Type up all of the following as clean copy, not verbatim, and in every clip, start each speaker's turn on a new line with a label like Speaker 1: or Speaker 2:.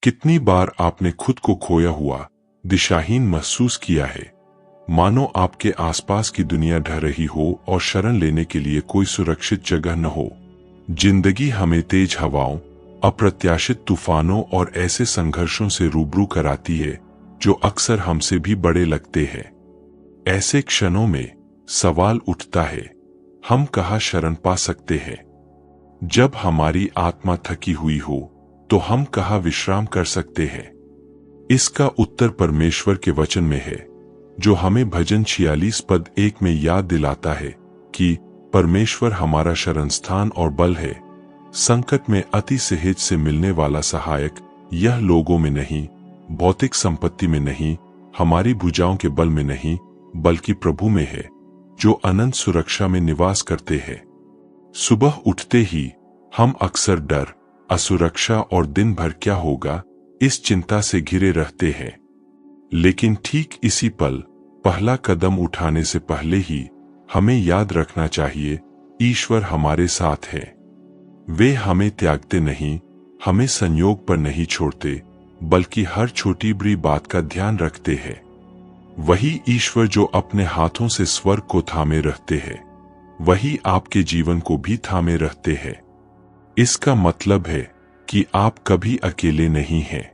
Speaker 1: कितनी बार आपने खुद को खोया हुआ, दिशाहीन महसूस किया है, मानो आपके आसपास की दुनिया ढह रही हो और शरण लेने के लिए कोई सुरक्षित जगह न हो। जिंदगी हमें तेज हवाओं, अप्रत्याशित तूफानों और ऐसे संघर्षों से रूबरू कराती है जो अक्सर हमसे भी बड़े लगते हैं। ऐसे क्षणों में सवाल उठता है, हम कहाँ शरण पा सकते हैं? जब हमारी आत्मा थकी हुई हो तो हम कहाँ विश्राम कर सकते हैं? इसका उत्तर परमेश्वर के वचन में है, जो हमें भजन 46 पद 1 में याद दिलाता है कि परमेश्वर हमारा शरण स्थान और बल है, संकट में अति सहज से मिलने वाला सहायक। यह लोगों में नहीं, भौतिक संपत्ति में नहीं, हमारी भुजाओं के बल में नहीं, बल्कि प्रभु में है, जो अनंत सुरक्षा में निवास करते हैं। सुबह उठते ही हम अक्सर डर, असुरक्षा और दिन भर क्या होगा, इस चिंता से घिरे रहते हैं। लेकिन ठीक इसी पल पहला कदम उठाने से पहले ही हमें याद रखना चाहिए, ईश्वर हमारे साथ है। वे हमें त्यागते नहीं, हमें संयोग पर नहीं छोड़ते, बल्कि हर छोटी बड़ी बात का ध्यान रखते हैं। वही ईश्वर जो अपने हाथों से स्वर्ग को थामे रहते हैं, वही आपके जीवन को भी थामे रहते हैं। इसका मतलब है कि आप कभी अकेले नहीं हैं।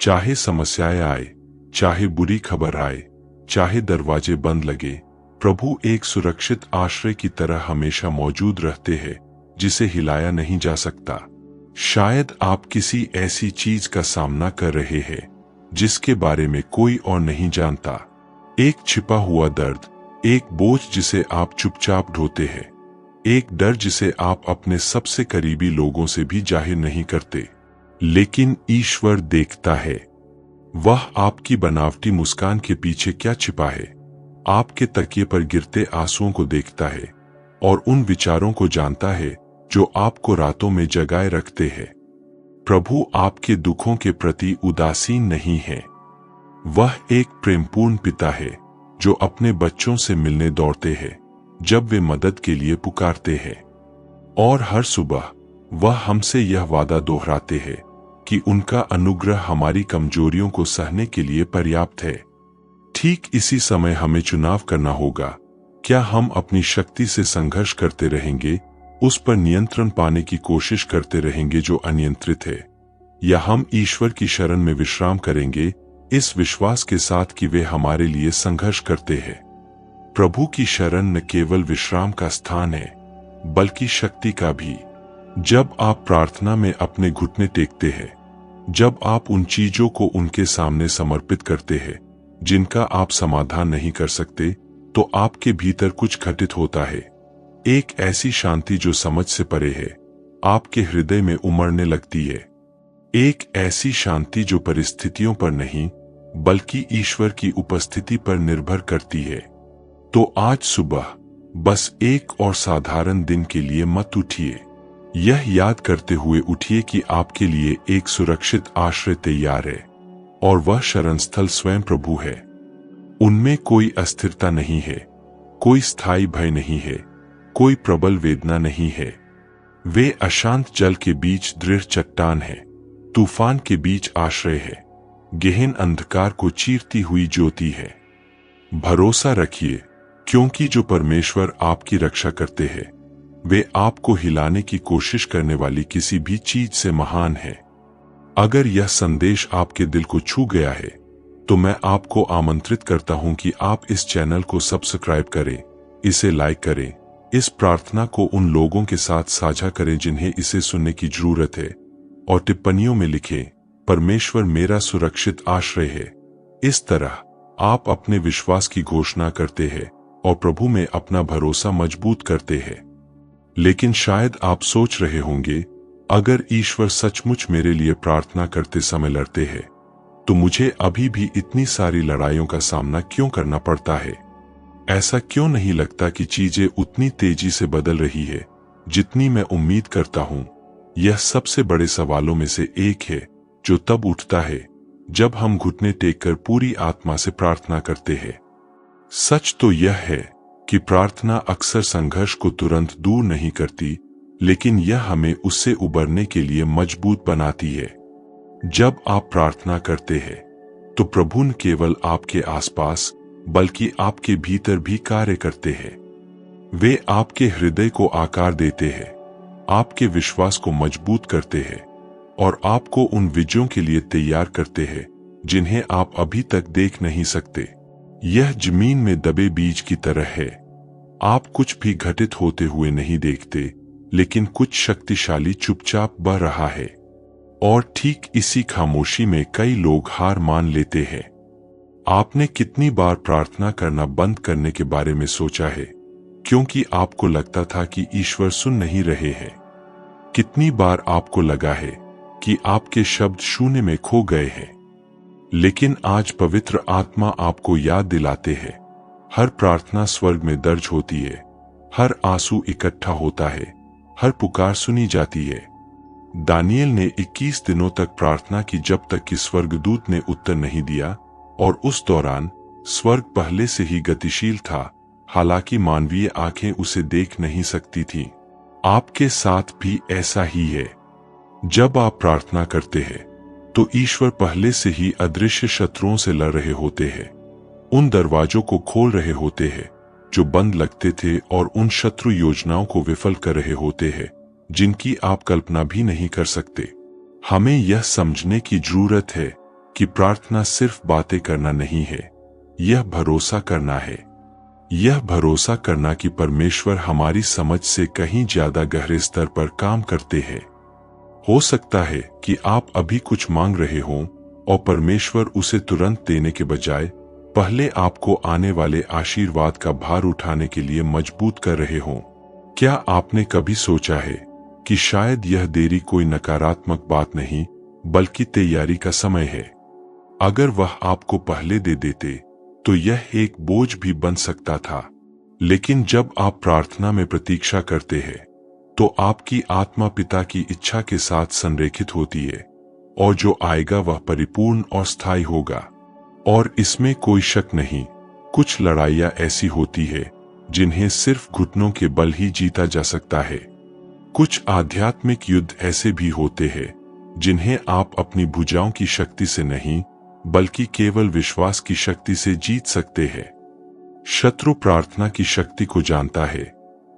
Speaker 1: चाहे समस्याएं आए, चाहे बुरी खबर आए, चाहे दरवाजे बंद लगे, प्रभु एक सुरक्षित आश्रय की तरह हमेशा मौजूद रहते हैं, जिसे हिलाया नहीं जा सकता। शायद आप किसी ऐसी चीज का सामना कर रहे हैं जिसके बारे में कोई और नहीं जानता। एक छिपा हुआ दर्द, एक बोझ जिसे आप चुपचाप ढोते हैं, एक डर जिसे आप अपने सबसे करीबी लोगों से भी जाहिर नहीं करते। लेकिन ईश्वर देखता है। वह आपकी बनावटी मुस्कान के पीछे क्या छिपा है, आपके तकिए पर गिरते आंसुओं को देखता है और उन विचारों को जानता है जो आपको रातों में जगाए रखते हैं। प्रभु आपके दुखों के प्रति उदासीन नहीं है। वह एक प्रेमपूर्ण पिता है जो अपने बच्चों से मिलने दौड़ते हैं जब वे मदद के लिए पुकारते हैं। और हर सुबह वह हमसे यह वादा दोहराते हैं कि उनका अनुग्रह हमारी कमजोरियों को सहने के लिए पर्याप्त है। ठीक इसी समय हमें चुनाव करना होगा, क्या हम अपनी शक्ति से संघर्ष करते रहेंगे, उस पर नियंत्रण पाने की कोशिश करते रहेंगे जो अनियंत्रित है, या हम ईश्वर की शरण में विश्राम करेंगे, इस विश्वास के साथ कि वे हमारे लिए संघर्ष करते हैं। प्रभु की शरण न केवल विश्राम का स्थान है, बल्कि शक्ति का भी। जब आप प्रार्थना में अपने घुटने टेकते हैं, जब आप उन चीजों को उनके सामने समर्पित करते हैं जिनका आप समाधान नहीं कर सकते, तो आपके भीतर कुछ घटित होता है। एक ऐसी शांति जो समझ से परे है, आपके हृदय में उमड़ने लगती है। एक ऐसी शांति जो परिस्थितियों पर नहीं, बल्कि ईश्वर की उपस्थिति पर निर्भर करती है। तो आज सुबह बस एक और साधारण दिन के लिए मत उठिए। यह याद करते हुए उठिए कि आपके लिए एक सुरक्षित आश्रय तैयार है, और वह शरणस्थल स्वयं प्रभु है। उनमें कोई अस्थिरता नहीं है, कोई स्थायी भय नहीं है, कोई प्रबल वेदना नहीं है। वे अशांत जल के बीच दृढ़ चट्टान है, तूफान के बीच आश्रय है, गहन अंधकार को चीरती हुई ज्योति है। भरोसा रखिए, क्योंकि जो परमेश्वर आपकी रक्षा करते हैं, वे आपको हिलाने की कोशिश करने वाली किसी भी चीज से महान है। अगर यह संदेश आपके दिल को छू गया है, तो मैं आपको आमंत्रित करता हूं कि आप इस चैनल को सब्सक्राइब करें, इसे लाइक करें, इस प्रार्थना को उन लोगों के साथ साझा करें जिन्हें इसे सुनने की जरूरत है, और टिप्पणियों में लिखें, परमेश्वर मेरा सुरक्षित आश्रय है। इस तरह आप अपने विश्वास की घोषणा करते हैं और प्रभु में अपना भरोसा मजबूत करते हैं। लेकिन शायद आप सोच रहे होंगे, अगर ईश्वर सचमुच मेरे लिए प्रार्थना करते समय लड़ते हैं, तो मुझे अभी भी इतनी सारी लड़ाइयों का सामना क्यों करना पड़ता है? ऐसा क्यों नहीं लगता कि चीजें उतनी तेजी से बदल रही है जितनी मैं उम्मीद करता हूं? यह सबसे बड़े सवालों में से एक है जो तब उठता है जब हम घुटने टेककर पूरी आत्मा से प्रार्थना करते हैं। सच तो यह है कि प्रार्थना अक्सर संघर्ष को तुरंत दूर नहीं करती, लेकिन यह हमें उससे उबरने के लिए मजबूत बनाती है। जब आप प्रार्थना करते हैं तो प्रभु न केवल आपके आसपास बल्कि आपके भीतर भी कार्य करते हैं। वे आपके हृदय को आकार देते हैं, आपके विश्वास को मजबूत करते हैं और आपको उन विजयों के लिए तैयार करते हैं जिन्हें आप अभी तक देख नहीं सकते। यह जमीन में दबे बीज की तरह है। आप कुछ भी घटित होते हुए नहीं देखते, लेकिन कुछ शक्तिशाली चुपचाप बह रहा है। और ठीक इसी खामोशी में कई लोग हार मान लेते हैं। आपने कितनी बार प्रार्थना करना बंद करने के बारे में सोचा है क्योंकि आपको लगता था कि ईश्वर सुन नहीं रहे हैं? कितनी बार आपको लगा है कि आपके शब्द शून्य में खो गए हैं? लेकिन आज पवित्र आत्मा आपको याद दिलाते हैं, हर प्रार्थना स्वर्ग में दर्ज होती है, हर आंसू इकट्ठा होता है, हर पुकार सुनी जाती है। दानियल ने 21 दिनों तक प्रार्थना की जब तक कि स्वर्गदूत ने उत्तर नहीं दिया, और उस दौरान स्वर्ग पहले से ही गतिशील था, हालांकि मानवीय आंखें उसे देख नहीं सकती थीं। आपके साथ भी ऐसा ही है। जब आप प्रार्थना करते हैं तो ईश्वर पहले से ही अदृश्य शत्रुओं से लड़ रहे होते हैं, उन दरवाजों को खोल रहे होते हैं जो बंद लगते थे और उन शत्रु योजनाओं को विफल कर रहे होते हैं जिनकी आप कल्पना भी नहीं कर सकते। हमें यह समझने की जरूरत है कि प्रार्थना सिर्फ बातें करना नहीं है, यह भरोसा करना है। यह भरोसा करना कि परमेश्वर हमारी समझ से कहीं ज्यादा गहरे स्तर पर काम करते हैं। हो सकता है कि आप अभी कुछ मांग रहे हों और परमेश्वर उसे तुरंत देने के बजाय पहले आपको आने वाले आशीर्वाद का भार उठाने के लिए मजबूत कर रहे हों। क्या आपने कभी सोचा है कि शायद यह देरी कोई नकारात्मक बात नहीं बल्कि तैयारी का समय है? अगर वह आपको पहले दे देते तो यह एक बोझ भी बन सकता था। लेकिन जब आप प्रार्थना में प्रतीक्षा करते हैं तो आपकी आत्मा पिता की इच्छा के साथ संरेखित होती है, और जो आएगा वह परिपूर्ण और स्थायी होगा। और इसमें कोई शक नहीं, कुछ लड़ाइयां ऐसी होती है जिन्हें सिर्फ घुटनों के बल ही जीता जा सकता है। कुछ आध्यात्मिक युद्ध ऐसे भी होते हैं जिन्हें आप अपनी भुजाओं की शक्ति से नहीं बल्कि केवल विश्वास की शक्ति से जीत सकते हैं। शत्रु प्रार्थना की शक्ति को जानता है,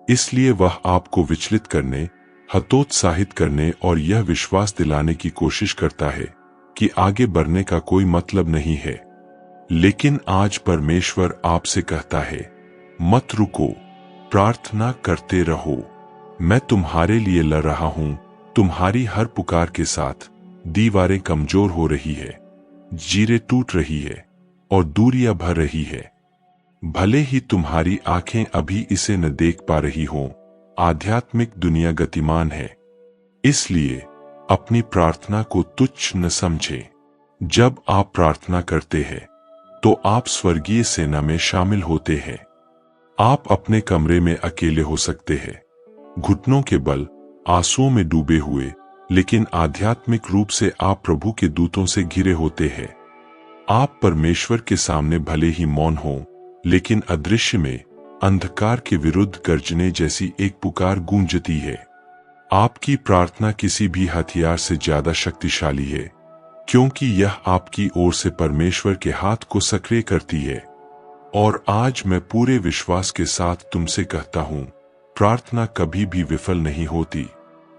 Speaker 1: इसलिए वह आपको विचलित करने, हतोत्साहित करने और यह विश्वास दिलाने की कोशिश करता है कि आगे बढ़ने का कोई मतलब नहीं है। लेकिन आज परमेश्वर आपसे कहता है, मत रुको, प्रार्थना करते रहो। मैं तुम्हारे लिए लड़ रहा हूं। तुम्हारी हर पुकार के साथ दीवारें कमजोर हो रही है, जीरें टूट रही है और दूरियां भर रही है। भले ही तुम्हारी आंखें अभी इसे न देख पा रही हों, आध्यात्मिक दुनिया गतिमान है। इसलिए अपनी प्रार्थना को तुच्छ न समझें। जब आप प्रार्थना करते हैं तो आप स्वर्गीय सेना में शामिल होते हैं। आप अपने कमरे में अकेले हो सकते हैं, घुटनों के बल, आंसुओं में डूबे हुए, लेकिन आध्यात्मिक रूप से आप प्रभु के दूतों से घिरे होते हैं। आप परमेश्वर के सामने भले ही मौन हों, लेकिन अदृश्य में अंधकार के विरुद्ध गर्जने जैसी एक पुकार गूंजती है। आपकी प्रार्थना किसी भी हथियार से ज्यादा शक्तिशाली है, क्योंकि यह आपकी ओर से परमेश्वर के हाथ को सक्रिय करती है। और आज मैं पूरे विश्वास के साथ तुमसे कहता हूं, प्रार्थना कभी भी विफल नहीं होती।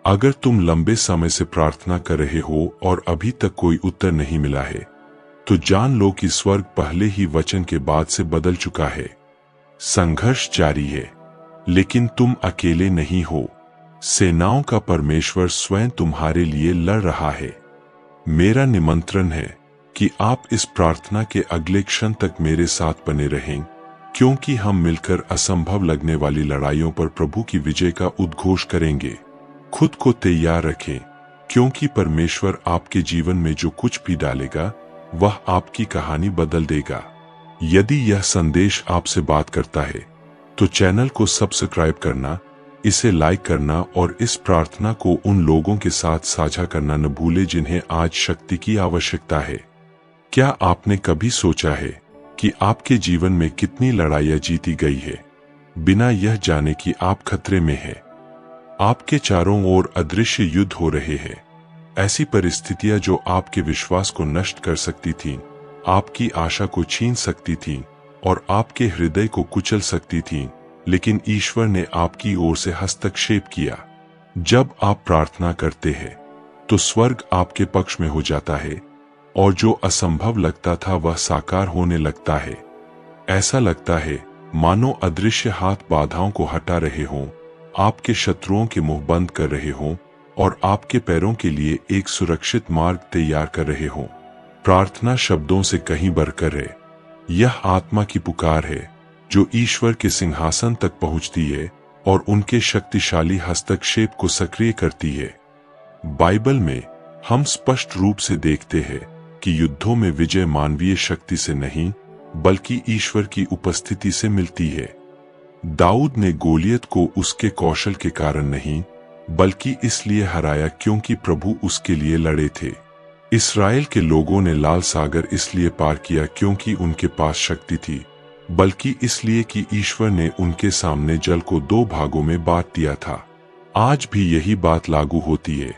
Speaker 1: अगर तुम लंबे समय से प्रार्थना कर रहे हो और अभी तक कोई उत्तर नहीं मिला है, तो जान लो कि स्वर्ग पहले ही वचन के बाद से बदल चुका है। संघर्ष जारी है, लेकिन तुम अकेले नहीं हो। सेनाओं का परमेश्वर स्वयं तुम्हारे लिए लड़ रहा है। मेरा निमंत्रण है कि आप इस प्रार्थना के अगले क्षण तक मेरे साथ बने रहें, क्योंकि हम मिलकर असंभव लगने वाली लड़ाइयों पर प्रभु की विजय का उद्घोष करेंगे। खुद को तैयार रखें, क्योंकि परमेश्वर आपके जीवन में जो कुछ भी डालेगा वह आपकी कहानी बदल देगा। यदि यह संदेश आपसे बात करता है तो चैनल को सब्सक्राइब करना, इसे लाइक करना और इस प्रार्थना को उन लोगों के साथ साझा करना न भूले जिन्हें आज शक्ति की आवश्यकता है। क्या आपने कभी सोचा है कि आपके जीवन में कितनी लड़ाइयां जीती गई है बिना यह जाने कि आप खतरे में हैं? आपके चारों ओर अदृश्य युद्ध हो रहे हैं, ऐसी परिस्थितियां जो आपके विश्वास को नष्ट कर सकती थीं, आपकी आशा को छीन सकती थीं और आपके हृदय को कुचल सकती थीं, लेकिन ईश्वर ने आपकी ओर से हस्तक्षेप किया। जब आप प्रार्थना करते हैं तो स्वर्ग आपके पक्ष में हो जाता है और जो असंभव लगता था वह साकार होने लगता है। ऐसा लगता है मानो अदृश्य हाथ बाधाओं को हटा रहे हों, आपके शत्रुओं के मुंह बंद कर रहे हों और आपके पैरों के लिए एक सुरक्षित मार्ग तैयार कर रहे हों। प्रार्थना शब्दों से कहीं बढ़कर है। यह आत्मा की पुकार है जो ईश्वर के सिंहासन तक पहुंचती है और उनके शक्तिशाली हस्तक्षेप को सक्रिय करती है। बाइबल में हम स्पष्ट रूप से देखते हैं कि युद्धों में विजय मानवीय शक्ति से नहीं बल्कि ईश्वर की उपस्थिति से मिलती है। दाऊद ने गोलियत को उसके कौशल के कारण नहीं बल्कि इसलिए हराया क्योंकि प्रभु उसके लिए लड़े थे। इस्राएल के लोगों ने लाल सागर इसलिए पार किया क्योंकि उनके पास शक्ति थी, बल्कि इसलिए कि ईश्वर ने उनके सामने जल को 2 भागों में बांट दिया था। आज भी यही बात लागू होती है।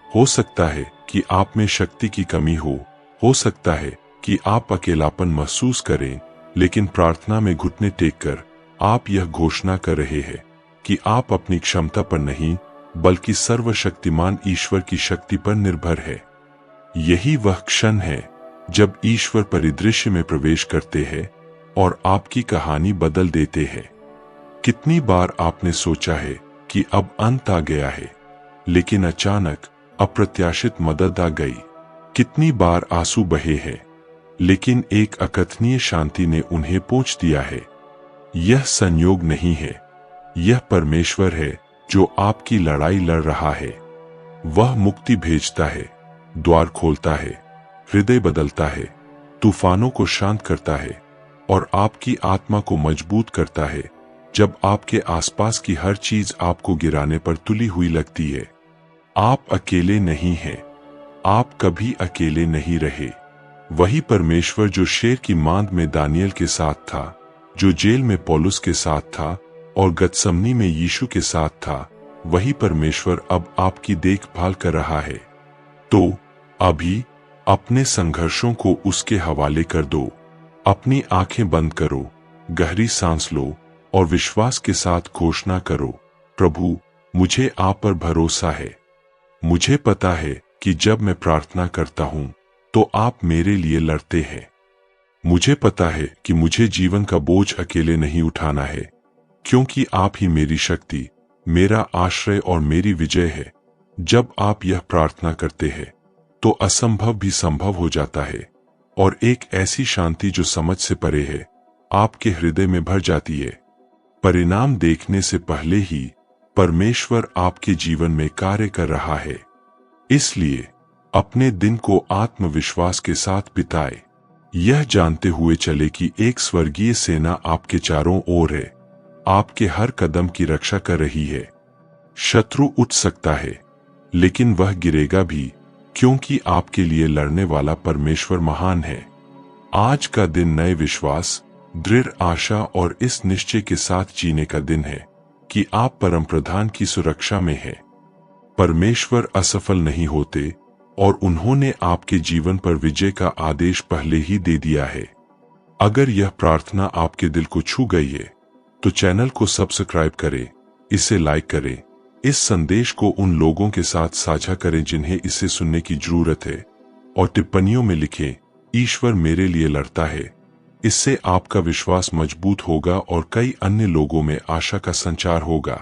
Speaker 1: हो सकता है कि आप में शक्ति की कमी हो सकता है कि आप अकेलापन महसूस करें, लेकिन प्रार्थना में घुटने टेककर आप यह घोषणा कर रहे हैं कि आप अपनी क्षमता पर नहीं बल्कि सर्वशक्तिमान ईश्वर की शक्ति पर निर्भर है। यही वह क्षण है जब ईश्वर परिदृश्य में प्रवेश करते हैं और आपकी कहानी बदल देते हैं। कितनी बार आपने सोचा है कि अब अंत आ गया है, लेकिन अचानक अप्रत्याशित मदद आ गई। कितनी बार आंसू बहे हैं, लेकिन एक अकथनीय शांति ने उन्हें पोंछ दिया है। यह संयोग नहीं है, यह परमेश्वर है जो आपकी लड़ाई लड़ रहा है। वह मुक्ति भेजता है, द्वार खोलता है, हृदय बदलता है, तूफानों को शांत करता है और आपकी आत्मा को मजबूत करता है जब आपके आसपास की हर चीज आपको गिराने पर तुली हुई लगती है। आप अकेले नहीं हैं, आप कभी अकेले नहीं रहे। वही परमेश्वर जो शेर की मांद में दानियल के साथ था, जो जेल में पौलुस के साथ था और गतसमनी में यीशु के साथ था, वही परमेश्वर अब आपकी देखभाल कर रहा है। तो अभी अपने संघर्षों को उसके हवाले कर दो। अपनी आंखें बंद करो, गहरी सांस लो और विश्वास के साथ घोषणा करो, प्रभु, मुझे आप पर भरोसा है। मुझे पता है कि जब मैं प्रार्थना करता हूं तो आप मेरे लिए लड़ते हैं। मुझे पता है कि मुझे जीवन का बोझ अकेले नहीं उठाना है, क्योंकि आप ही मेरी शक्ति, मेरा आश्रय और मेरी विजय है। जब आप यह प्रार्थना करते हैं तो असंभव भी संभव हो जाता है और एक ऐसी शांति जो समझ से परे है आपके हृदय में भर जाती है। परिणाम देखने से पहले ही परमेश्वर आपके जीवन में कार्य कर रहा है। इसलिए अपने दिन को आत्मविश्वास के साथ बिताए, यह जानते हुए चले कि एक स्वर्गीय सेना आपके चारों ओर है, आपके हर कदम की रक्षा कर रही है। शत्रु उठ सकता है, लेकिन वह गिरेगा भी, क्योंकि आपके लिए लड़ने वाला परमेश्वर महान है। आज का दिन नए विश्वास, दृढ़ आशा और इस निश्चय के साथ जीने का दिन है कि आप परमप्रधान की सुरक्षा में हैं। परमेश्वर असफल नहीं होते और उन्होंने आपके जीवन पर विजय का आदेश पहले ही दे दिया है। अगर यह प्रार्थना आपके दिल को छू गई है तो चैनल को सब्सक्राइब करें, इसे लाइक करें, इस संदेश को उन लोगों के साथ साझा करें जिन्हें इसे सुनने की जरूरत है और टिप्पणियों में लिखें, ईश्वर मेरे लिए लड़ता है। इससे आपका विश्वास मजबूत होगा और कई अन्य लोगों में आशा का संचार होगा।